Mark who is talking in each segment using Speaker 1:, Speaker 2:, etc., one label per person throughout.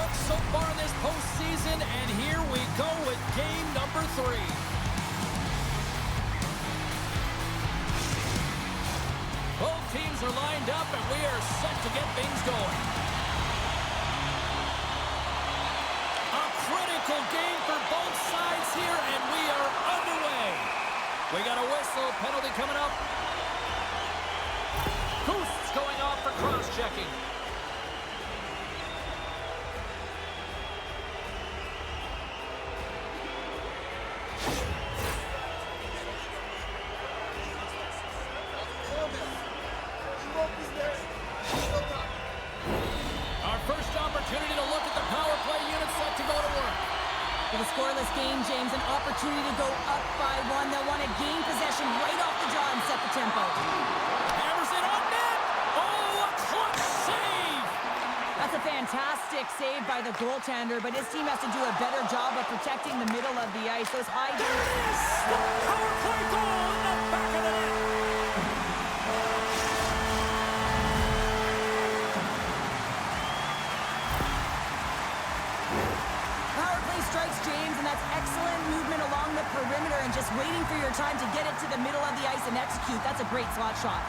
Speaker 1: look so far in this postseason, and here we go with game number 3. Both teams are lined up, and we are set to get things going. A critical game for both sides here, and we are underway. We got a whistle, penalty coming up. Who's going off for cross-checking? Our first opportunity to look at the power play unit set to go to work.
Speaker 2: With a scoreless game, James, an opportunity to go up by 1. They'll want to gain possession right off the draw and set the tempo.
Speaker 1: Hammers it on net! Oh, a clutch save!
Speaker 2: That's a fantastic save by the goaltender, but his team has to do a better job of protecting the middle of the ice. Those high...
Speaker 1: There it is! The power play goal in the back of the net!
Speaker 2: Strikes James, and that's excellent movement along the perimeter and just waiting for your time to get it to the middle of the ice and execute. That's a great slot shot.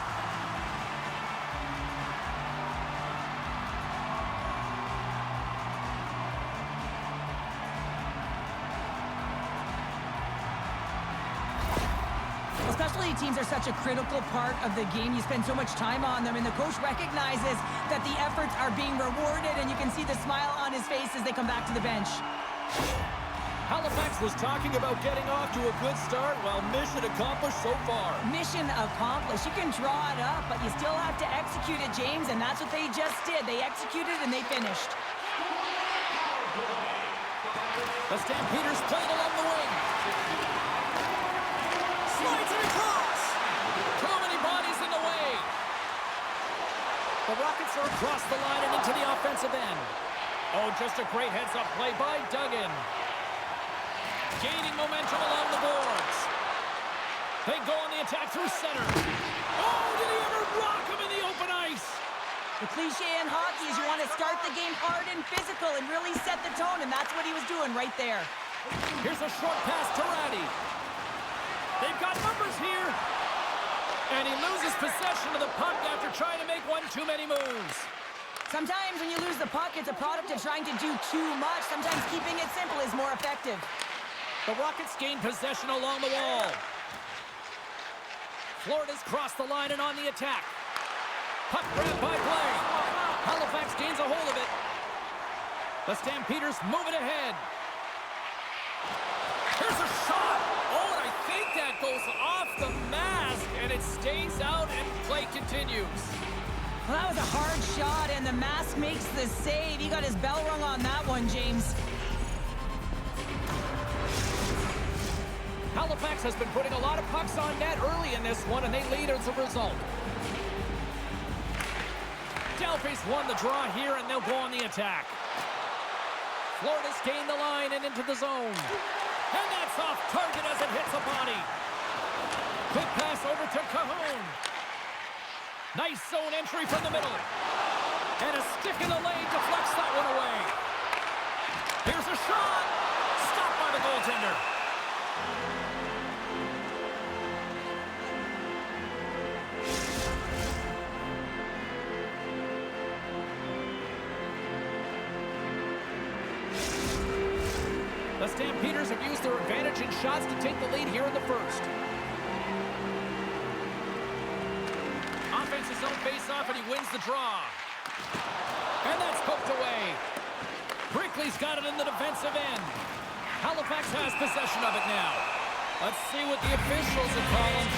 Speaker 2: Especially teams are such a critical part of the game. You spend so much time on them, and the coach recognizes that the efforts are being rewarded, and you can see the smile on his face as they come back to the bench.
Speaker 1: Halifax was talking about getting off to a good start. Well, mission accomplished so far.
Speaker 2: Mission accomplished. You can draw it up, but you still have to execute it, James, and that's what they just did. They executed and they finished.
Speaker 1: The Stampeders played along the wing. Slides it across. Too many bodies in the way. The Rockets are across the line and into the offensive end. Oh, just a great heads-up play by Dugan. Gaining momentum along the boards. They go on the attack through center. Oh, did he ever rock him in the open ice?
Speaker 2: The cliche in hockey is you want to start the game hard and physical and really set the tone, and that's what he was doing right there.
Speaker 1: Here's a short pass to Rattie. They've got numbers here. And he loses possession of the puck after trying to make one too many moves.
Speaker 2: Sometimes when you lose the puck, it's a product of trying to do too much. Sometimes keeping it simple is more effective.
Speaker 1: The Rockets gain possession along the wall. Florida's crossed the line and on the attack. Puck grabbed by play. Halifax gains a hold of it. The Stampeders move it ahead. Here's a shot. Oh, and I think that goes off the mask, and it stays out, and play continues.
Speaker 2: Well, that was a hard shot, and the mask makes the save. He got his bell rung on that one, James.
Speaker 1: Halifax has been putting a lot of pucks on net early in this one, and they lead as a result. Dalpe's won the draw here, and they'll go on the attack. Florida's gained the line and into the zone. And that's off target as it hits a body. Quick pass over to Kahun. Nice zone entry from the middle. And a stick in the lane deflects that one away. Here's a shot. Stopped by the goaltender. The Stampeders have used their advantage in shots to take the lead here in the first. Offense his own face-off, and he wins the draw. And that's poked away. Brickley's got it in the defensive end. Halifax has possession of it now. Let's see what the officials are calling.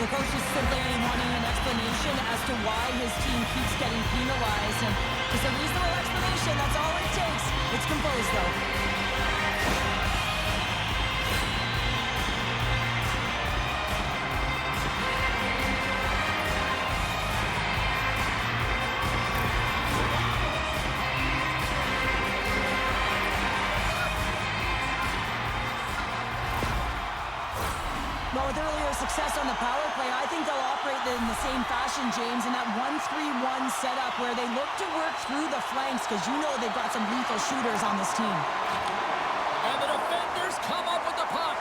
Speaker 2: The coach is simply wanting an explanation as to why his team keeps getting penalized. And it's a reasonable explanation. That's all it takes. It's composed, though. with earlier success on the power play, I think they'll operate in the same fashion, James, in that 1-3-1 setup where they look to work through the flanks because you know they've got some lethal shooters on this team.
Speaker 1: And the defenders come up with the puck.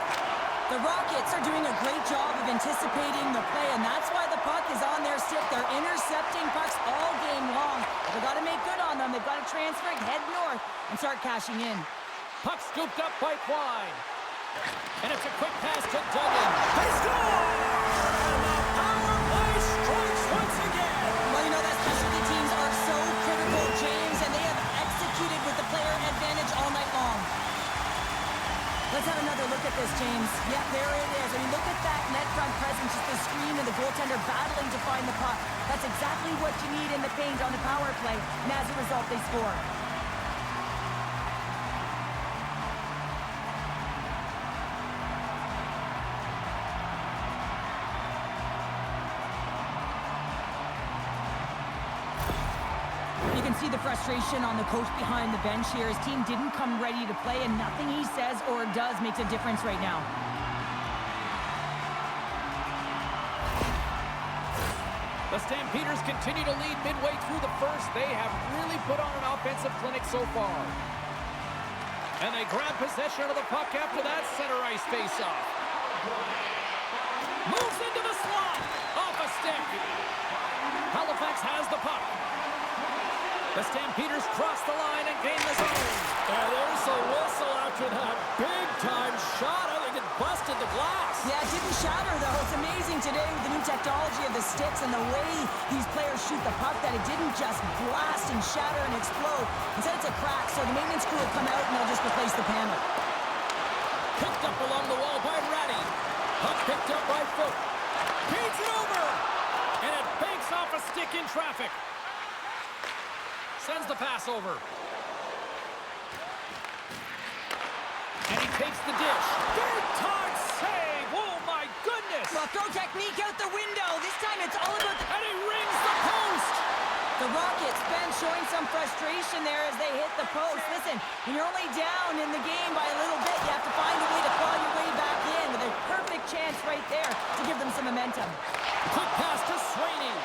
Speaker 2: The Rockets are doing a great job of anticipating the play, and that's why the puck is on their stick. They're intercepting pucks all game long. They've got to make good on them. They've got to transfer it, head north, and start cashing in.
Speaker 1: Puck scooped up by Quine. And it's a quick pass to Dugan. They score! And the power play strikes once again.
Speaker 2: Well, you know that specialty teams are so critical, James, and they have executed with the player advantage all night long. Let's have another look at this, James. Yeah, there it is. I mean, look at that net front presence, just the screen and the goaltender battling to find the puck. That's exactly what you need in the paint on the power play, and as a result, they score. You can see the frustration on the coach behind the bench here. His team didn't come ready to play, and nothing he says or does makes a difference right now.
Speaker 1: The Stampeders continue to lead midway through the first. They have really put on an offensive clinic so far. And they grab possession of the puck after that center ice face-off. Moves into the slot. Off a stick. Halifax has the puck. The Stampeders cross the line and gain the zone. And there's a whistle after that big-time shot. I think it busted the glass.
Speaker 2: Yeah, it didn't shatter, though. It's amazing today with the new technology of the sticks and the way these players shoot the puck that it didn't just blast and shatter and explode. Instead, it's a crack, so the maintenance crew will come out and they'll just replace the panel.
Speaker 1: Picked up along the wall by Rattie. Puck picked up by Philp. Feeds it over. And it banks off a stick in traffic. Sends the pass over. And he takes the dish. Big time save. Oh my goodness.
Speaker 2: Well, throw technique out the window. This time it's all about
Speaker 1: And he rings the post.
Speaker 2: the Rockets. Ben showing some frustration there as they hit the post. Listen, when you're only down in the game by a little bit, you have to find a way to claw your way back in with a perfect chance right there to give them some momentum.
Speaker 1: Quick pass to Sweeney.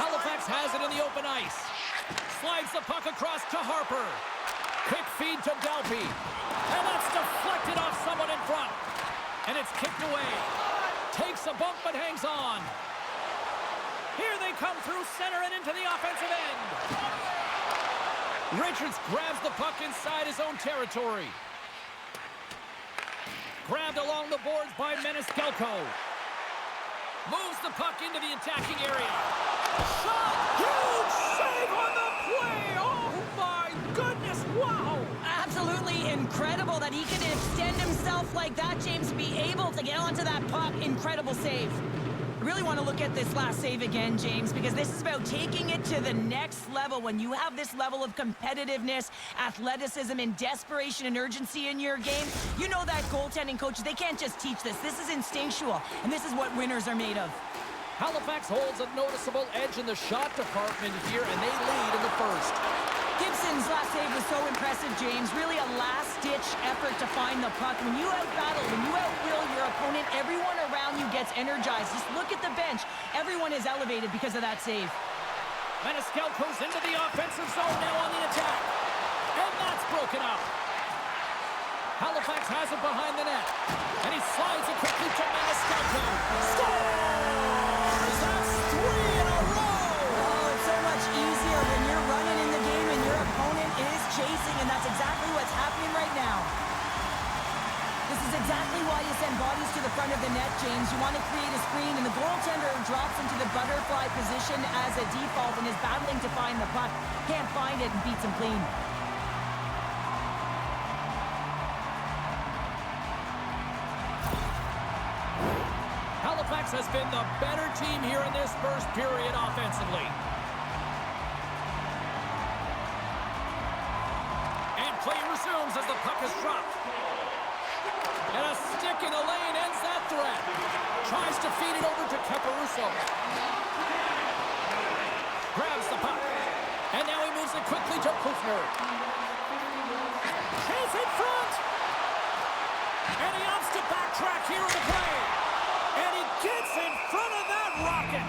Speaker 1: Halifax has it in the open ice. Slides the puck across to Harper. Quick feed to Dalpe. And that's deflected off someone in front. And it's kicked away. Takes a bump but hangs on. Here they come through center and into the offensive end. Richards grabs the puck inside his own territory. Grabbed along the boards by Meniskelko. Moves the puck into the attacking area. Shot! Huge save on the play! Oh my goodness, wow!
Speaker 2: Absolutely incredible that he can extend himself like that, James, be able to get onto that puck. Incredible save. I really want to look at this last save again, James, because this is about taking it to the next level. When you have this level of competitiveness, athleticism, and desperation and urgency in your game, you know that goaltending coaches, they can't just teach this. This is instinctual, and this is what winners are made of.
Speaker 1: Halifax holds a noticeable edge in the shot department here, and they lead in the first.
Speaker 2: Gibson's last save was so impressive, James. Really a last-ditch effort to find the puck. When you out-battle, when you outwill your opponent, everyone around you gets energized. Just look at the bench. Everyone is elevated because of that save.
Speaker 1: Meniskelko's into the offensive zone now on the attack. And that's broken up. Halifax has it behind the net. And he slides it quickly to Meniskelko. Scores! That's 3 in a row!
Speaker 2: Oh, it's so much easier when you're running in the game and your opponent is chasing, and that's exactly what's happening right now. This is exactly why you send bodies to the front of the net, James. You want to create a screen, and the goaltender drops into the butterfly position as a default and is battling to find the puck. Can't find it and beats him clean.
Speaker 1: Halifax has been the better team here in this first period offensively. And play resumes as the puck is dropped. And a stick in the lane ends that threat. Tries to feed it over to Caporusso. Grabs the puck. And now he moves it quickly to Kuffner. Chase in front. And he opts to backtrack here in the play. And he gets in front of that rocket.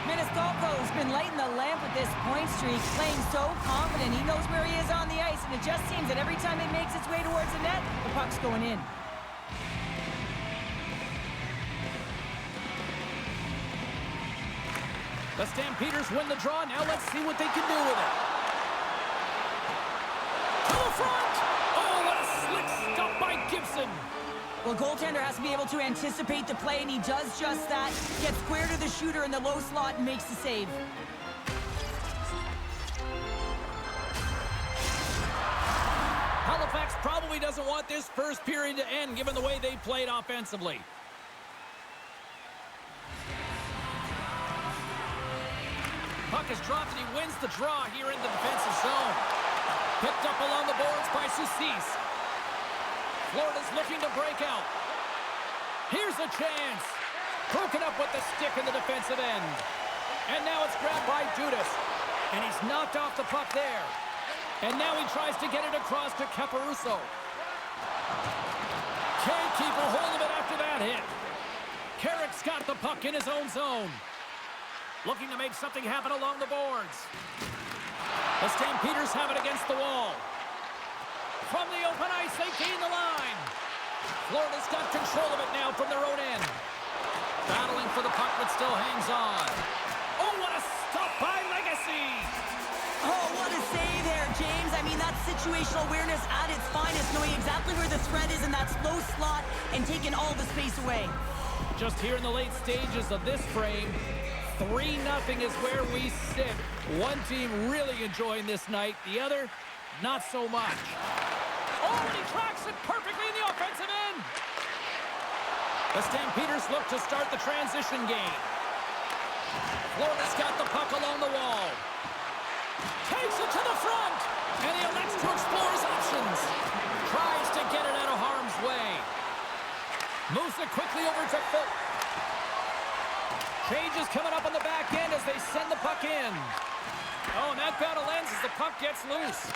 Speaker 2: Ministalco's been lighting the lamp with this point streak, playing so confident. He knows where he is on the ice, and it just seems that every time it makes its way towards the net, the puck's going in.
Speaker 1: The Stampeders win the draw. Now let's see what they can do with it. To the front! Oh, what a slick stop by Gibson.
Speaker 2: Well, goaltender has to be able to anticipate the play, and he does just that. Gets square to the shooter in the low slot and makes the save.
Speaker 1: Halifax probably doesn't want this first period to end, given the way they played offensively. Puck is dropped, and he wins the draw here in the defensive zone. Picked up along the boards by Soucis. Florida's looking to break out. Here's a chance. Broken up with the stick in the defensive end. And now it's grabbed by Dudas. And he's knocked off the puck there. And now he tries to get it across to Caporusso. Can't keep a hold of it after that hit. Carrick's got the puck in his own zone. Looking to make something happen along the boards. The Stampeders have it against the wall. From the open ice, they gain the line. Florida's got control of it now from their own end. Battling for the puck, but still hangs on. Oh, what a stop by Legacy!
Speaker 2: Oh, what a save there, James. I mean, that's situational awareness at its finest, knowing exactly where the threat is in that slow slot and taking all the space away.
Speaker 1: Just here in the late stages of this frame, 3-0 is where we sit. One team really enjoying this night, the other, not so much. Oh, and he tracks it perfectly in the offensive end. The Stampeders look to start the transition game. Florida's got the puck along the wall. Takes it to the front, and he elects to explore his options. Tries to get it out of harm's way. Moves it quickly over to Philp. Changes coming up on the back end as they send the puck in. Oh, and that battle ends as the puck gets loose.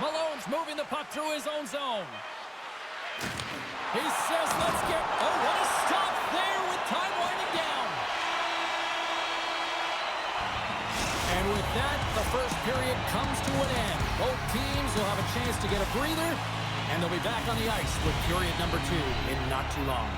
Speaker 1: Malone's moving the puck through his own zone. He says, let's get... Oh, what a stop there with time winding down. And with that, the first period comes to an end. Both teams will have a chance to get a breather, and they'll be back on the ice with period number 2 in not too long.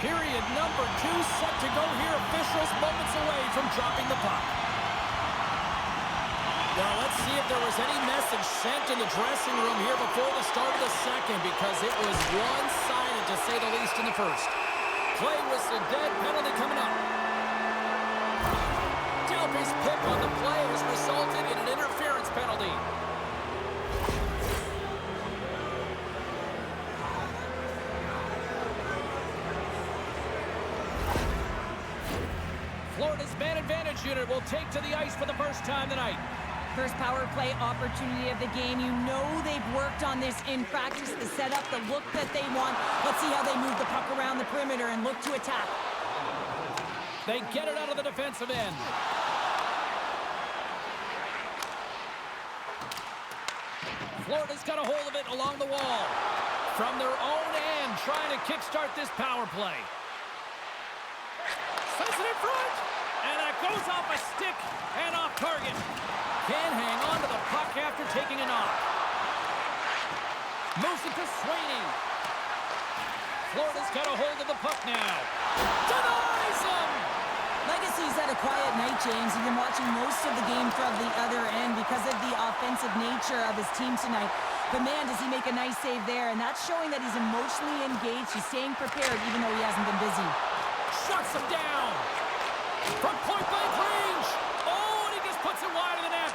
Speaker 1: Period number 2 set to go here. Officials moments away from dropping the puck. Well, let's see if there was any message sent in the dressing room here before the start of the second, because it was one-sided, to say the least, in the first. Play whistle dead, penalty coming up. Dalpe's pick on the play has resulted in an interference penalty. Florida's man advantage unit will take to the ice for the first time tonight.
Speaker 2: First power play opportunity of the game. You know they've worked on this in practice to set up the look that they want. Let's see how they move the puck around the perimeter and look to attack.
Speaker 1: They get it out of the defensive end. Florida's got a hold of it along the wall. From their own end, trying to kickstart this power play. Sends it in front, and that goes off a stick and off target. Can't hang on to the puck after taking a knock. Moves it to Sweeney. Florida's got a hold of the puck now. Denies him!
Speaker 2: Legacy's had a quiet night, James. He's been watching most of the game from the other end because of the offensive nature of his team tonight. But man, does he make a nice save there, and that's showing that he's emotionally engaged. He's staying prepared even though he hasn't been busy.
Speaker 1: Shuts him down from point-blank range. Oh, and he just puts it wide of the net.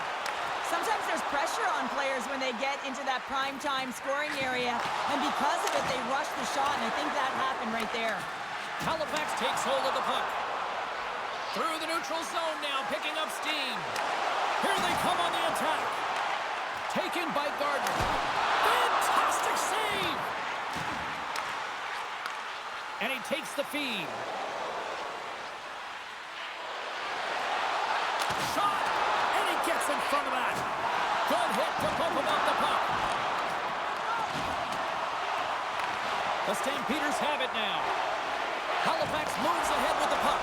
Speaker 2: Sometimes there's pressure on players when they get into that prime-time scoring area, and because of it, they rush the shot, and I think that happened right there.
Speaker 1: Halifax takes hold of the puck. Through the neutral zone now, picking up steam. Here they come on the attack. Taken by Gardner. Fantastic save! And he takes the feed. Good hit to bump him off the puck. The Stampeders have it now. Halifax moves ahead with the puck.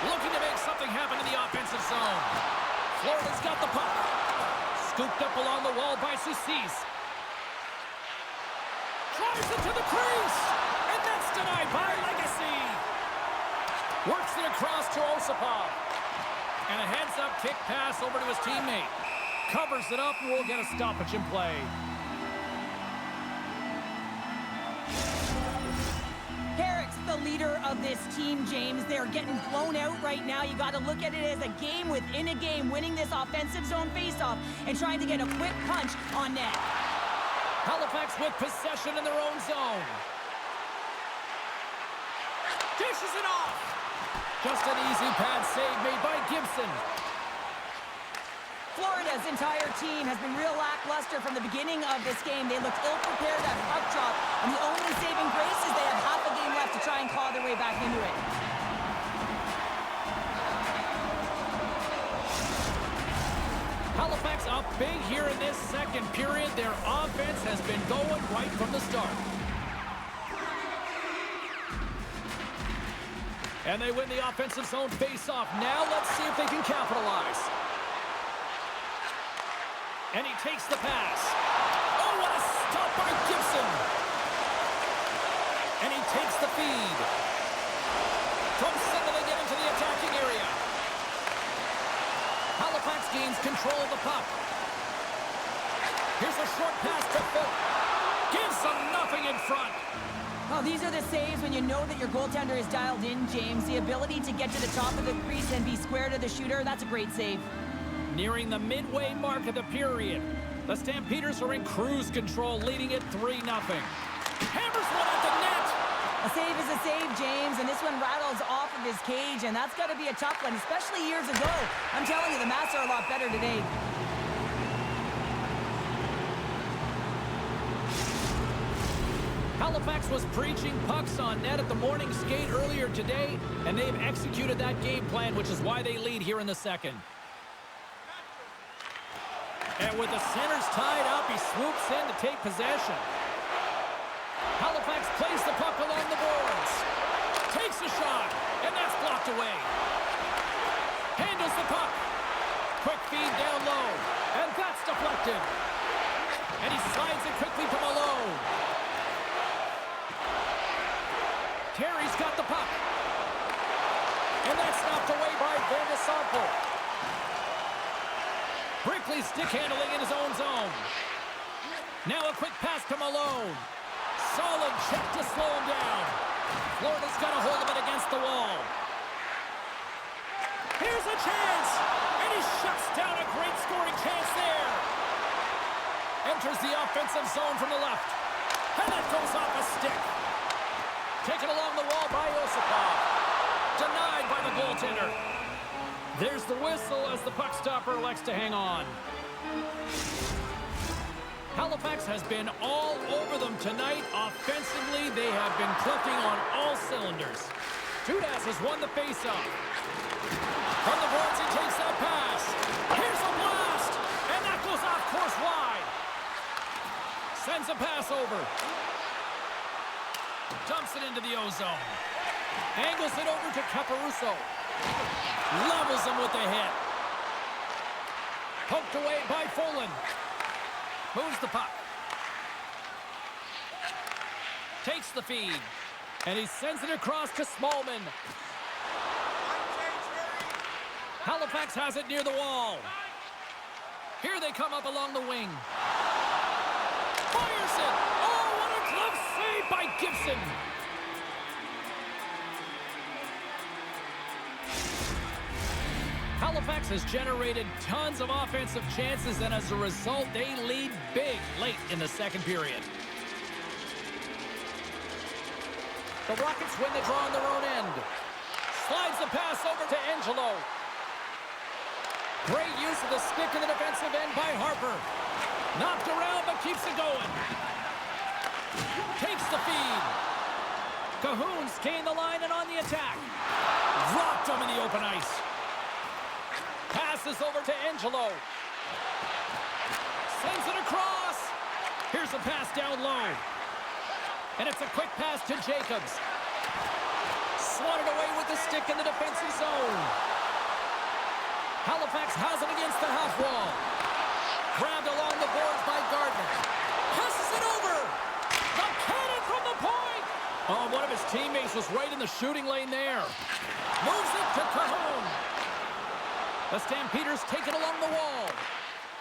Speaker 1: Looking to make something happen in the offensive zone. Florida's got the puck. Scooped up along the wall by Soucis. Drives it to the crease. And that's denied by Legacy. Works it across to Osipov. And a heads-up kick pass over to his teammate. Covers it up and we'll get a stoppage in play.
Speaker 2: Herrick's the leader of this team, James. They're getting blown out right now. You got to look at it as a game within a game, winning this offensive zone faceoff and trying to get a quick punch on net.
Speaker 1: Halifax with possession in their own zone. Dishes it off. Just an easy pad save made by Gibson.
Speaker 2: Florida's entire team has been real lackluster from the beginning of this game. They looked ill-prepared at puck drop, and the only saving grace is they have half a game left to try and claw their way back into it.
Speaker 1: Halifax up big here in this second period. Their offense has been going right from the start. And they win the offensive zone face-off. Now let's see if they can capitalize. And he takes the pass. Oh, what a stop by Gibson. And he takes the feed. From settling it into the attacking area. Halifax gains control of the puck. Here's a short pass to Philp. Gives them nothing in front.
Speaker 2: Oh, these are the saves when you know that your goaltender is dialed in, James. The ability to get to the top of the crease and be square to the shooter, that's a great save.
Speaker 1: Nearing the midway mark of the period. The Stampeders are in cruise control, leading it 3-0. Hammers one at the net.
Speaker 2: A save is a save, James, and this one rattles off of his cage, and that's got to be a tough one, especially years ago. I'm telling you, the Mats are a lot better today.
Speaker 1: Halifax was preaching pucks on net at the morning skate earlier today, and they've executed that game plan, which is why they lead here in the second. And with the centers tied up, he swoops in to take possession. Halifax plays the puck along the boards. Takes a shot, and that's blocked away. Handles the puck. Quick feed down low, and that's deflected. And he slides it quickly to Malone. Terry's got the puck. And that's knocked away by Van de Sampo. Brickley stick handling in his own zone. Now a quick pass to Malone. Solid check to slow him down. Florida's got a hold of it against the wall. Here's a chance. And he shuts down a great scoring chance there. Enters the offensive zone from the left. And that goes off a stick. Taken along the wall by Osipov. Denied by the goaltender. There's the whistle as the puck stopper elects to hang on. Halifax has been all over them tonight. Offensively, they have been clicking on all cylinders. Dudas has won the faceoff. From the boards, he takes that pass. Here's a blast! And that goes off course wide. Sends a pass over. Dumps it into the O-zone. Angles it over to Caporusso. Levels him with the hit. Poked away by Folan. Moves the puck. Takes the feed. And he sends it across to Smallman. Halifax has it near the wall. Here they come up along the wing. Fires it. Oh, what a glove save by Gibson. Halifax has generated tons of offensive chances, and as a result, they lead big late in the second period. The Rockets win the draw on their own end. Slides the pass over to Angelo. Great use of the stick in the defensive end by Harper. Knocked around, but keeps it going. Takes the feed. Kahun gained the line and on the attack. Dropped him in the open ice. Passes over to Angelo. Sends it across. Here's a pass down low. And it's a quick pass to Jacobs. Swatted away with the stick in the defensive zone. Halifax has it against the half wall. Grabbed along the boards by Gardner. Passes it over. The cannon from the point. Oh, one of his teammates was right in the shooting lane there. Moves it to Kahun. The Stampeders take it along the wall.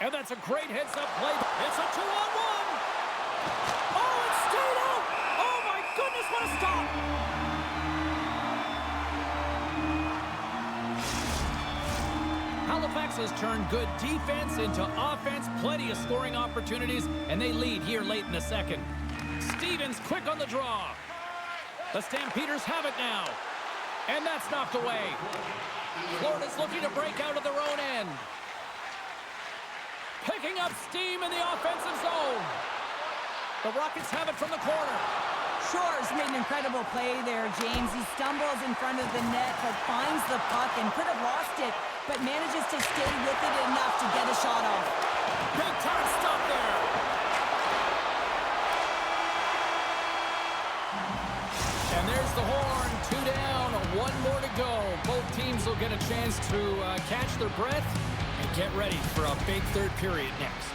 Speaker 1: And that's a great heads-up play. It's a 2-on-1. Oh, it stayed out. Oh, my goodness, what a stop. Halifax has turned good defense into offense. Plenty of scoring opportunities, and they lead here late in the second. Stevens quick on the draw. The Stampeders have it now. And that's knocked away. Florida's looking to break out of their own end. Picking up steam in the offensive zone. The Rockets have it from the corner.
Speaker 2: Shore's made an incredible play there, James. He stumbles in front of the net, but finds the puck and could have lost it, but manages to stay with it enough to get a shot off.
Speaker 1: Big time stop there. And there's the horn. 2 down, 1 more to go. Both teams will get a chance to catch their breath and get ready for a big third period next.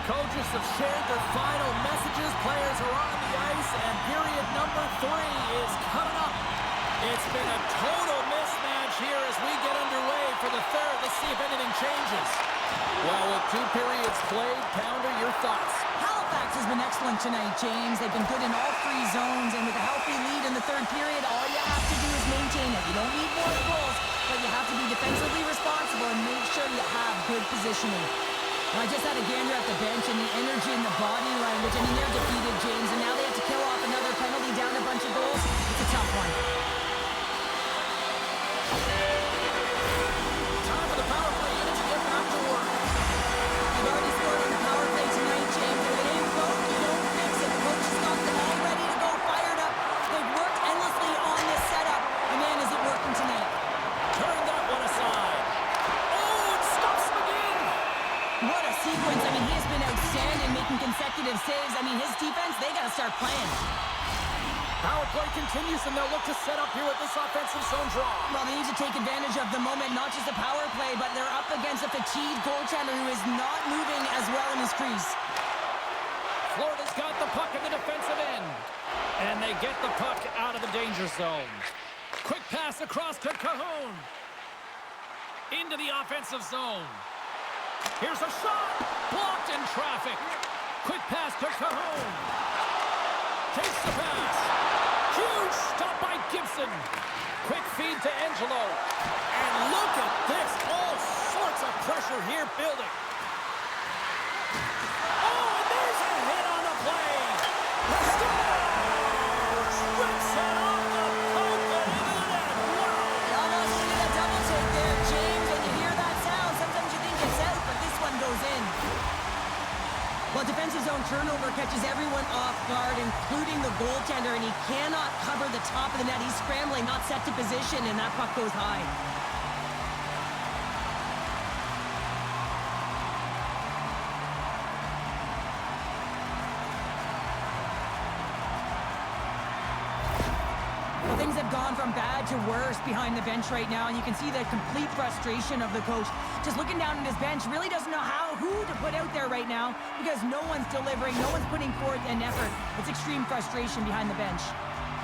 Speaker 1: Coaches have shared their final messages. Players are on the ice, and period number 3 is coming up. It's been a total mismatch here as we get underway for the third. Let's see if anything changes. Well, with 2 periods played, Pounder, your thoughts?
Speaker 2: Halifax has been excellent tonight, James. They've been good in all 3 zones, and with a healthy lead in the third period, all you have to do is maintain it. You don't need more goals, but you have to be defensively responsible and make sure you have good positioning. I just had a gander at the bench, and the energy in the body language. I mean, they're defeated, James, and now they have to kill off another penalty, down a bunch of goals. It's a tough one.
Speaker 1: Time for the power play unit to get back to work.
Speaker 2: They've already scored on the power play tonight, James. If it ain't broke, you don't fix it. The coach has got them all ready to go, fired up. They've worked endlessly on this setup. And man, is it working tonight.
Speaker 1: Turn that one aside. Oh, it stops him again.
Speaker 2: What a sequence. I mean, he has been outstanding, making consecutive saves. I mean, his defense, they got to start playing.
Speaker 1: Power play continues, and they'll look to set up here with this offensive zone draw.
Speaker 2: Well, they need to take advantage of the moment, not just the power play, but they're up against a fatigued goaltender who is not moving as well in his crease.
Speaker 1: Florida's got the puck in the defensive end. And they get the puck out of the danger zone. Quick pass across to Kahun. Into the offensive zone. Here's a shot. Blocked in traffic. Quick pass to Kahun. Takes the pass. Huge stop by Gibson. Quick feed to Angelo. And look at this. All sorts of pressure here building. Oh, and there's a hit on the play. The Stars rips it off the poke and into the net. Wow.
Speaker 2: They almost did a double take there, James. When you hear that sound, sometimes you think it's out, but this one goes in. Well, defensive zone turnover catches everyone off guard, including the goaltender, and he cannot cover the top of the net. He's scrambling, not set to position, and that puck goes high. Well, things have gone from bad to worse behind the bench right now, and you can see the complete frustration of the coach. Just looking down at his bench, really doesn't know who to put out there right now because no one's delivering, no one's putting forth an effort. It's extreme frustration behind the bench.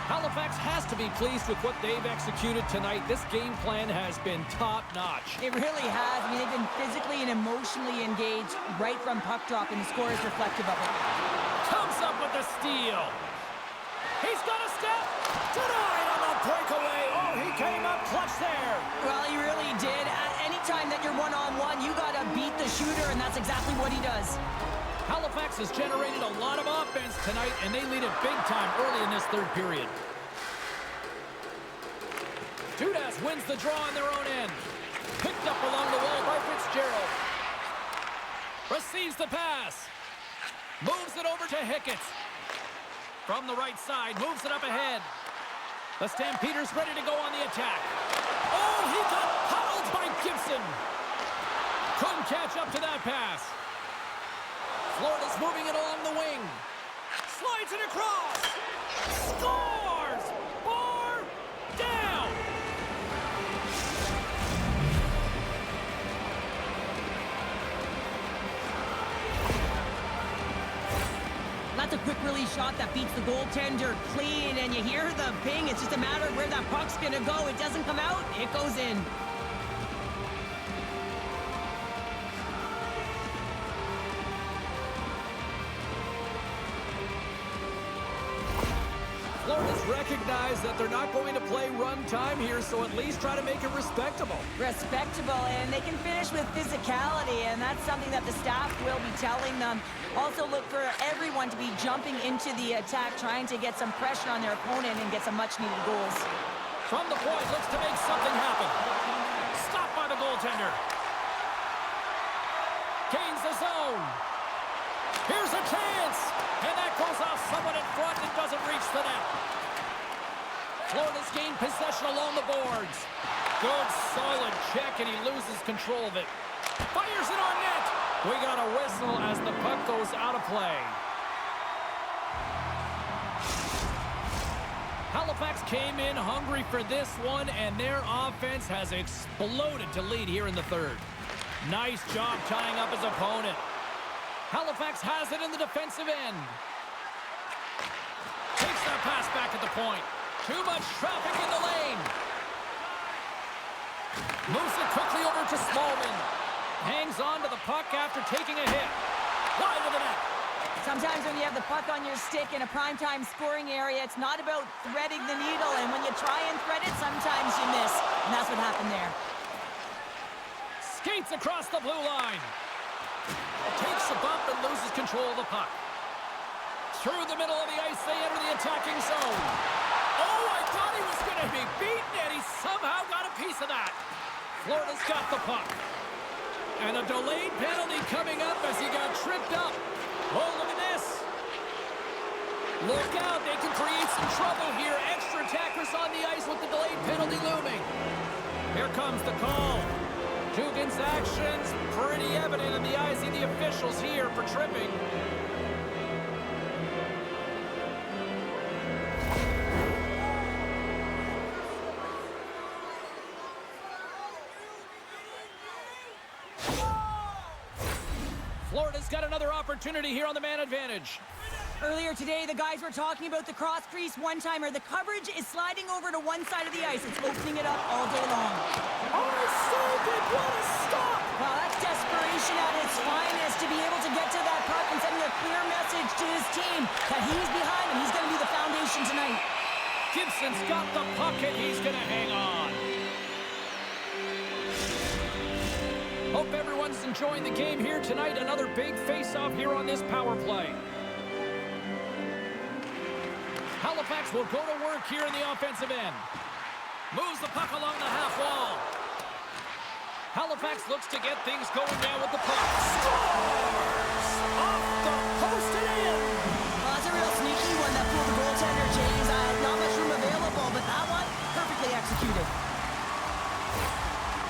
Speaker 1: Halifax has to be pleased with what they've executed tonight. This game plan has been top-notch.
Speaker 2: It really has. I mean, they've been physically and emotionally engaged right from puck drop, and the score is reflective of it.
Speaker 1: Comes up with the steal. He's got a step. Denied on the breakaway. Oh, he came up clutch there.
Speaker 2: Well, he really did. Anytime that you're one-on-one, you got to beat the shooter, and that's exactly what he does.
Speaker 1: Halifax has generated a lot of offense tonight, and they lead it big time early in this third period. Dudas wins the draw on their own end. Picked up along the wall by Fitzgerald. Receives the pass. Moves it over to Hickett. From the right side, moves it up ahead. The Stampeders ready to go on the attack. Oh, he got howled by Gibson. Couldn't catch up to that pass. Florida's moving it along the wing. Slides it across. Scores! Bar down!
Speaker 2: That's a quick release shot that beats the goaltender clean, and you hear the ping. It's just a matter of where that puck's gonna go. It doesn't come out, it goes in.
Speaker 1: Florida's recognized that they're not going to play run time here, so at least try to make it respectable.
Speaker 2: Respectable, and they can finish with physicality, and that's something that the staff will be telling them. Also look for everyone to be jumping into the attack, trying to get some pressure on their opponent and get some much-needed goals.
Speaker 1: From the point, looks to make something happen. Stopped by the goaltender. Gains the zone. Here's a chance. And that goes off someone in front and doesn't reach the net. Florida's gained possession along the boards. Good, solid check, and he loses control of it. Fires it on net. We got a whistle as the puck goes out of play. Halifax came in hungry for this one, and their offense has exploded to lead here in the third. Nice job tying up his opponent. Halifax has it in the defensive end. Takes that pass back at the point. Too much traffic in the lane. Moves it quickly over to Smallman. Hangs on to the puck after taking a hit. Wide of the net.
Speaker 2: Sometimes when you have the puck on your stick in a primetime scoring area, it's not about threading the needle, and when you try and thread it, sometimes you miss. And that's what happened there.
Speaker 1: Skates across the blue line. Takes a bump and loses control of the puck. Through the middle of the ice, they enter the attacking zone. Oh, I thought he was going to be beaten, and he somehow got a piece of that. Florida's got the puck. And a delayed penalty coming up as he got tripped up. Oh, look at this. Look out, they can create some trouble here. Extra attackers on the ice with the delayed penalty looming. Here comes the call. Dugan's actions pretty evident in the eyes of the officials here for tripping. Florida's got another opportunity here on the man advantage.
Speaker 2: Earlier today, the guys were talking about the cross crease one-timer. The coverage is sliding over to one side of the ice. It's opening it up all day long.
Speaker 1: Oh, so good. What a stop!
Speaker 2: Well, that's desperation at its finest to be able to get to that puck and sending a clear message to his team that he's behind and he's going to be the foundation tonight.
Speaker 1: Gibson's got the puck and he's going to hang on. Hope everyone's enjoying the game here tonight. Another big face-off here on this power play. Halifax will go to work here in the offensive end. Moves the puck along the half wall. Halifax looks to get things going now with the puck. Scores! Off the post and in!
Speaker 2: Well, that's a real sneaky one that fooled the goaltender, James. Not much room available, but that one, perfectly executed.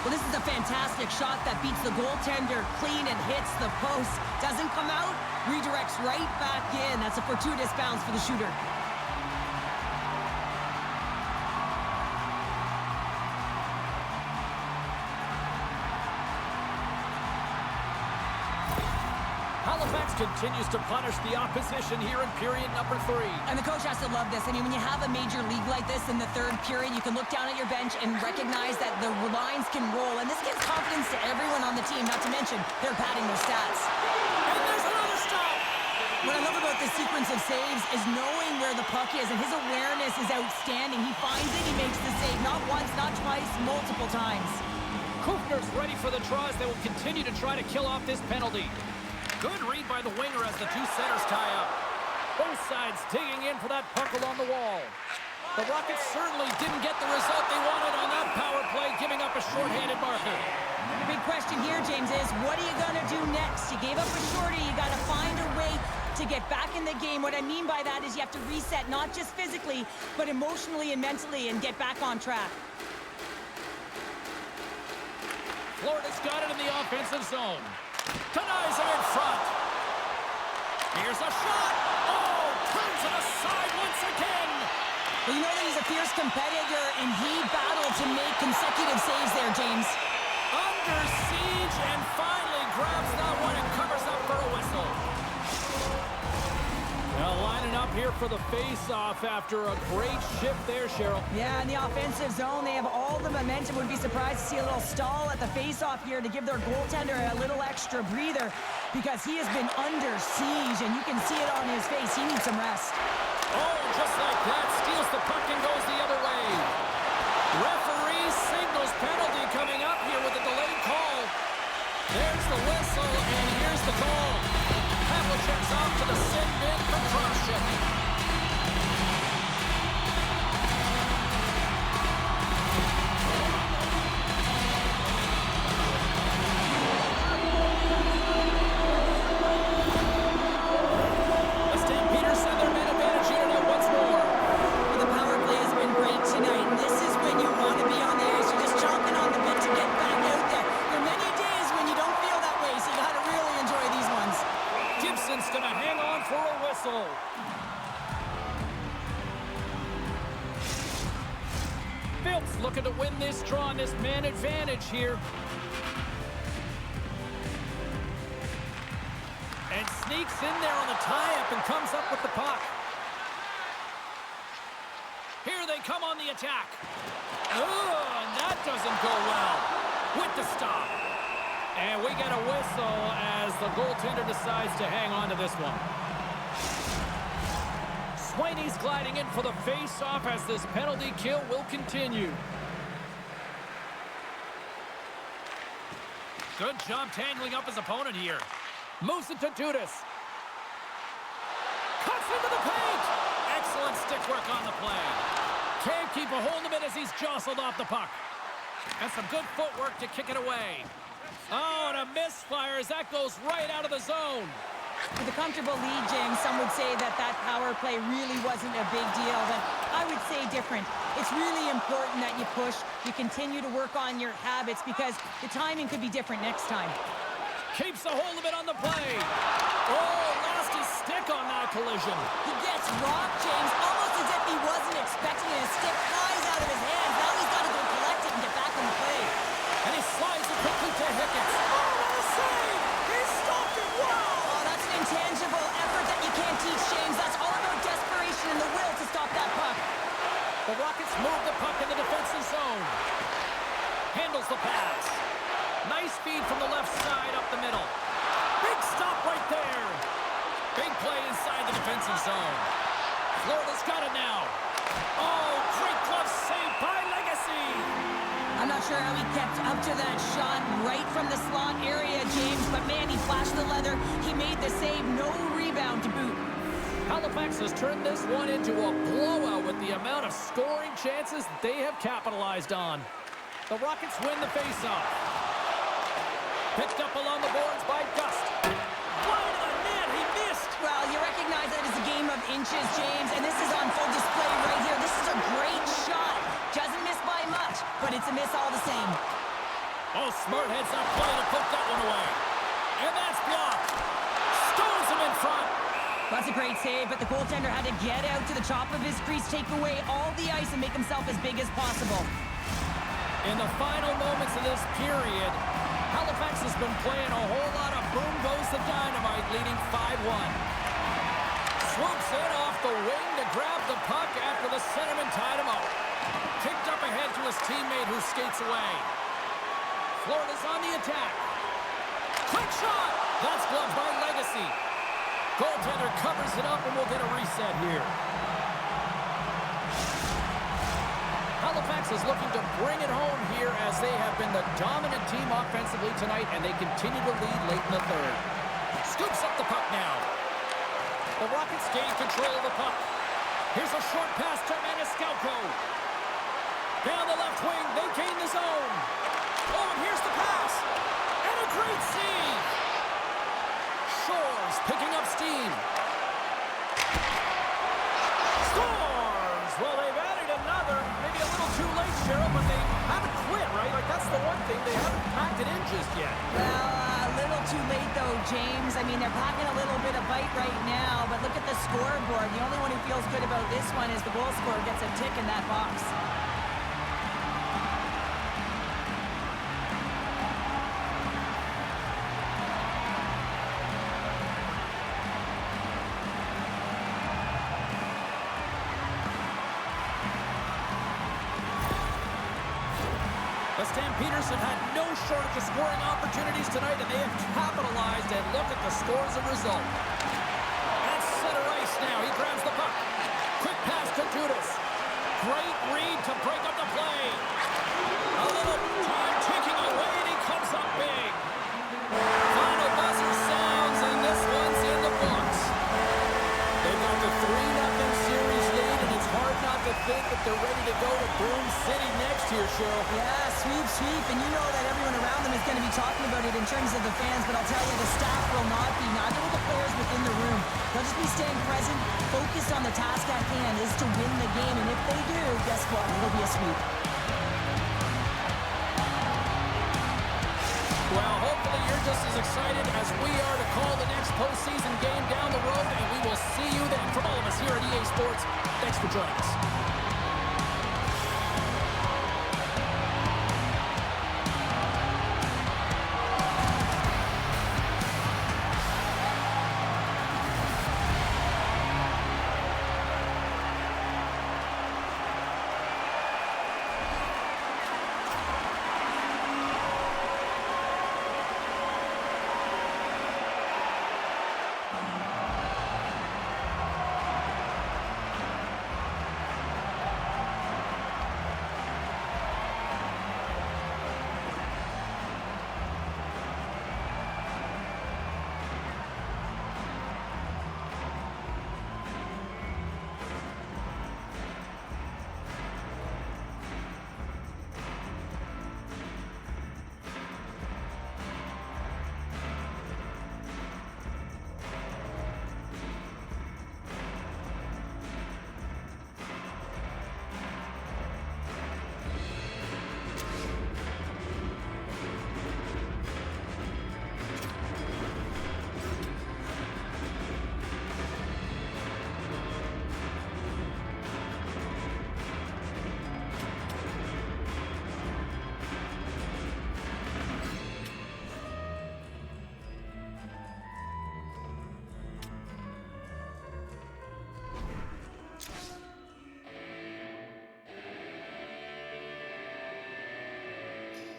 Speaker 2: Well, this is a fantastic shot that beats the goaltender clean and hits the post. Doesn't come out, redirects right back in. That's a fortuitous bounce for the shooter.
Speaker 1: Halifax continues to punish the opposition here in period number 3.
Speaker 2: And the coach has to love this. I mean, when you have a major league like this in the third period, you can look down at your bench and recognize that the lines can roll. And this gives confidence to everyone on the team, not to mention they're padding their stats.
Speaker 1: And there's another stop!
Speaker 2: What I love about this sequence of saves is knowing where the puck is, and his awareness is outstanding. He finds it, he makes the save, not once, not twice, multiple times.
Speaker 1: Kuffner's ready for the draws. They will continue to try to kill off this penalty. Good read by the winger as the two centers tie up. Both sides digging in for that puck along the wall. The Rockets certainly didn't get the result they wanted on that power play, giving up a shorthanded marker.
Speaker 2: The big question here, James, is what are you going to do next? You gave up a shorty. You got to find a way to get back in the game. What I mean by that is you have to reset, not just physically, but emotionally and mentally, and get back on track.
Speaker 1: Florida's got it in the offensive zone. Denies him in front. Here's a shot. Oh, turns it aside once again.
Speaker 2: Well, you know that he's a fierce competitor, and he battled to make consecutive saves there, James.
Speaker 1: Under siege, and finally grabs that one and covers up for a whistle. Well, lining up here for the face-off after a great shift there, Cheryl.
Speaker 2: Yeah, in the offensive zone, they have all the momentum. Would be surprised to see a little stall at the face-off here to give their goaltender a little extra breather, because he has been under siege, and you can see it on his face. He needs some rest.
Speaker 1: Oh, just like that, steals the puck and goes the other way. Referee signals penalty coming up here with a delayed call. There's the whistle, and here's the call. Havlicek's off to the sin bin for cross-checking. The Stampeders send their man advantage unit out once more.
Speaker 2: Well, the power play has been great tonight, and this is when you want to be on the ice. You're just chomping on the bit to get back out there. There are many days when you don't feel that way, so you got to really enjoy these ones.
Speaker 1: Gibson's going to hang on for a whistle. Philp's looking to win this draw on this man advantage here. And sneaks in there on the tie-up and comes up with the puck. Here they come on the attack. Oh, and that doesn't go well. With the stop. And we get a whistle as the goaltender decides to hang on to this one. Swaney's gliding in for the face-off as this penalty kill will continue. Good job tangling up his opponent here. Moves it to Dudas. Cuts into the paint. Excellent stick work on the play. Can't keep a hold of it as he's jostled off the puck. And some good footwork to kick it away. Oh, and a misfire as that goes right out of the zone.
Speaker 2: With a comfortable lead, James, some would say that that power play really wasn't a big deal, but I would say different. It's really important that you push, you continue to work on your habits, because the timing could be different next time.
Speaker 1: Keeps a hold of it on the play. Oh, lost his stick on that collision.
Speaker 2: He gets rocked, James, almost as if he wasn't expecting it. His stick flies out of his hands. Now he's got to go collect it and get back on the play.
Speaker 1: And he slides it quickly to Hicketts. Oh, what a save! He stopped it well!
Speaker 2: Oh, that's an intangible effort that you can't teach, James. That's all about desperation and the will to stop that puck.
Speaker 1: The Rockets move the puck in the defensive zone. Handles the pass. Nice feed from the left side up the middle. Big stop right there. Big play inside the defensive zone. Florida's got it now. Oh, great glove save by Legacy.
Speaker 2: I'm not sure how he kept up to that shot right from the slot area, James, but man, he flashed the leather. He made the save, no rebound to boot.
Speaker 1: Halifax has turned this one into a blowout with the amount of scoring chances they have capitalized on. The Rockets win the faceoff. Picked up along the boards by Dust. Wide of the net, he missed.
Speaker 2: Well, you recognize that it's a game of inches, James, and this is on full display right here. This is a great shot. Doesn't miss by much, but it's a miss all the same.
Speaker 1: Oh, smart heads up play to put that one away. And that's blocked. Stones him in front.
Speaker 2: That's a great save, but the goaltender had to get out to the top of his crease, take away all the ice, and make himself as big as possible.
Speaker 1: In the final moments of this period, Halifax has been playing a whole lot of boom goes the dynamite, leading 5-1. Swoops in off the wing to grab the puck after the centerman tied him up. Kicked up ahead to his teammate who skates away. Florida's on the attack. Quick shot! That's gloved by Legacy. Goaltender covers it up and we'll get a reset here. Halifax is looking to bring it home here as they have been the dominant team offensively tonight, and they continue to lead late in the third. Scoops up the puck now. The Rockets gain control of the puck. Here's a short pass to Maniscalco. Down the left wing, they gain the zone. Oh, and here's the pass. And a great save. Shores picking up steam.
Speaker 2: they're packing a little bit of bite right now, but look at the scoreboard. The only one who feels good about this one is the goal scorer gets a tick in that box.
Speaker 1: The Stampeders have had no shortage of scoring opportunities tonight, and they have capitalized, and look at the score as a result. That's center ice now. He grabs the puck. Quick pass to Dudas. Great read to break up the play. A little time ticking away, and he comes up big. Final buzzer sounds, and this one's in the books. They've got the 3-0 series lead, and it's hard not to think that they're ready to go to Boom City next year, Cheryl.
Speaker 2: Yeah, sweep, and you know that everyone around them is going to be talking about it in terms of the fans, but I'll tell you, the staff will not be, neither will the players within the room. They'll just be staying present, focused on the task at hand is to win the game, and if they do, guess what? It'll be a sweep.
Speaker 1: Well, hopefully you're just as excited as we are to call the next postseason game down the road, and we will see you then. From all of us here at EA Sports, thanks for joining us.